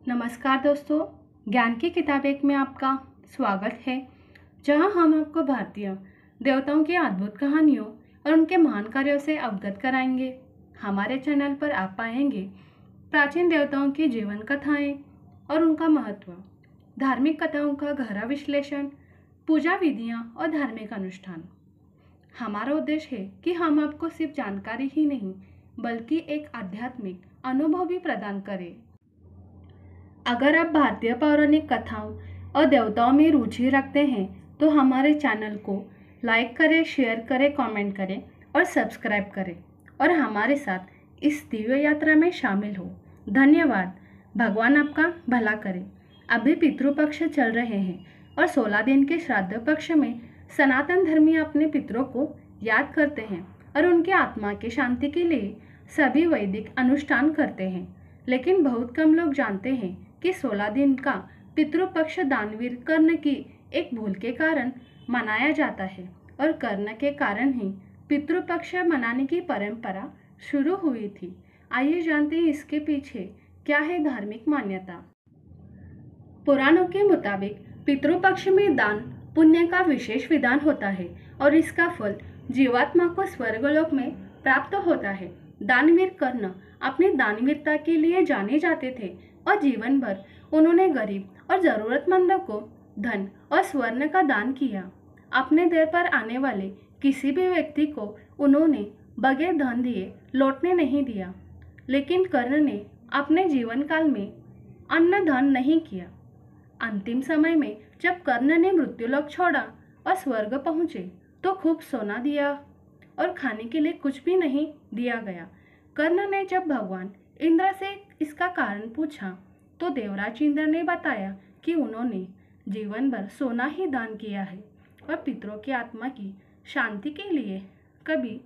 नमस्कार दोस्तों, ज्ञान की किताब एक में आपका स्वागत है। जहां हम आपको भारतीय देवताओं की अद्भुत कहानियों और उनके महान कार्यों से अवगत कराएंगे। हमारे चैनल पर आप पाएंगे प्राचीन देवताओं की जीवन कथाएं और उनका महत्व, धार्मिक कथाओं का गहरा विश्लेषण, पूजा विधियां और धार्मिक अनुष्ठान। हमारा उद्देश्य है कि हम आपको सिर्फ जानकारी ही नहीं बल्कि एक आध्यात्मिक अनुभव भी प्रदान करें। अगर आप भारतीय पौराणिक कथाओं और देवताओं में रुचि रखते हैं तो हमारे चैनल को लाइक करें, शेयर करें, कमेंट करें और सब्सक्राइब करें और हमारे साथ इस दिव्य यात्रा में शामिल हो। धन्यवाद। भगवान आपका भला करे। अभी पितृपक्ष चल रहे हैं और 16 दिन के श्राद्ध पक्ष में सनातन धर्मी अपने पितरों को याद करते हैं और उनके आत्मा की शांति के लिए सभी वैदिक अनुष्ठान करते हैं। लेकिन बहुत कम लोग जानते हैं कि 16 दिन का पितृपक्ष दानवीर कर्ण की एक भूल के कारण मनाया जाता है और कर्ण के कारण ही पितृपक्ष मनाने की परंपरा शुरू हुई थी। आइए जानते हैं इसके पीछे क्या है धार्मिक मान्यता। पुराणों के मुताबिक पितृपक्ष में दान पुण्य का विशेष विधान होता है और इसका फल जीवात्मा को स्वर्गलोक में प्राप्त होता है। दानवीर कर्ण अपनी दानवीरता के लिए जाने जाते थे और जीवन भर उन्होंने गरीब और जरूरतमंदों को धन और स्वर्ण का दान किया। अपने दर पर आने वाले किसी भी व्यक्ति को उन्होंने बगैर धन दिए लौटने नहीं दिया। लेकिन कर्ण ने अपने जीवन काल में अन्न दान नहीं किया। अंतिम समय में जब कर्ण ने मृत्युलोक छोड़ा और स्वर्ग पहुंचे तो खूब सोना दिया और खाने के लिए कुछ भी नहीं दिया गया। कर्ण ने जब भगवान इंद्र से इसका कारण पूछा तो देवराज इंद्र ने बताया कि उन्होंने जीवन भर सोना ही दान किया है और पितरों की आत्मा की शांति के लिए कभी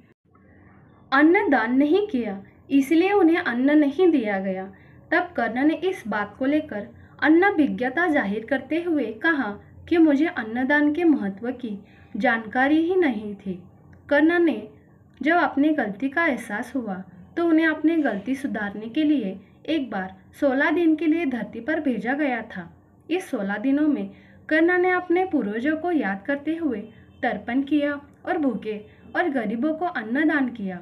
अन्न दान नहीं किया, इसलिए उन्हें अन्न नहीं दिया गया। तब कर्ण ने इस बात को लेकर अन्न विज्ञता जाहिर करते हुए कहा कि मुझे अन्नदान के महत्व की जानकारी ही नहीं थी। कर्ण ने जब अपनी गलती का एहसास हुआ तो उन्हें अपनी गलती सुधारने के लिए एक बार 16 दिन के लिए धरती पर भेजा गया था। इस 16 दिनों में कर्ण ने अपने पूर्वजों को याद करते हुए तर्पण किया और भूखे और गरीबों को अन्नदान किया।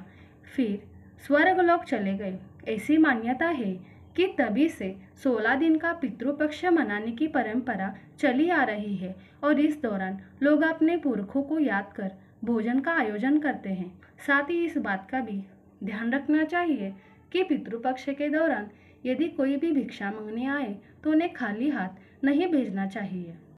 फिर स्वर्गलोक चले गए। ऐसी मान्यता है कि तभी से 16 दिन का पितृपक्ष मनाने की परंपरा चली आ रही है और इस दौरान लोग अपने पुरखों को याद कर भोजन का आयोजन करते हैं। साथ ही इस बात का भी ध्यान रखना चाहिए कि पितृपक्ष के दौरान यदि कोई भी भिक्षा मांगने आए तो उन्हें खाली हाथ नहीं भेजना चाहिए।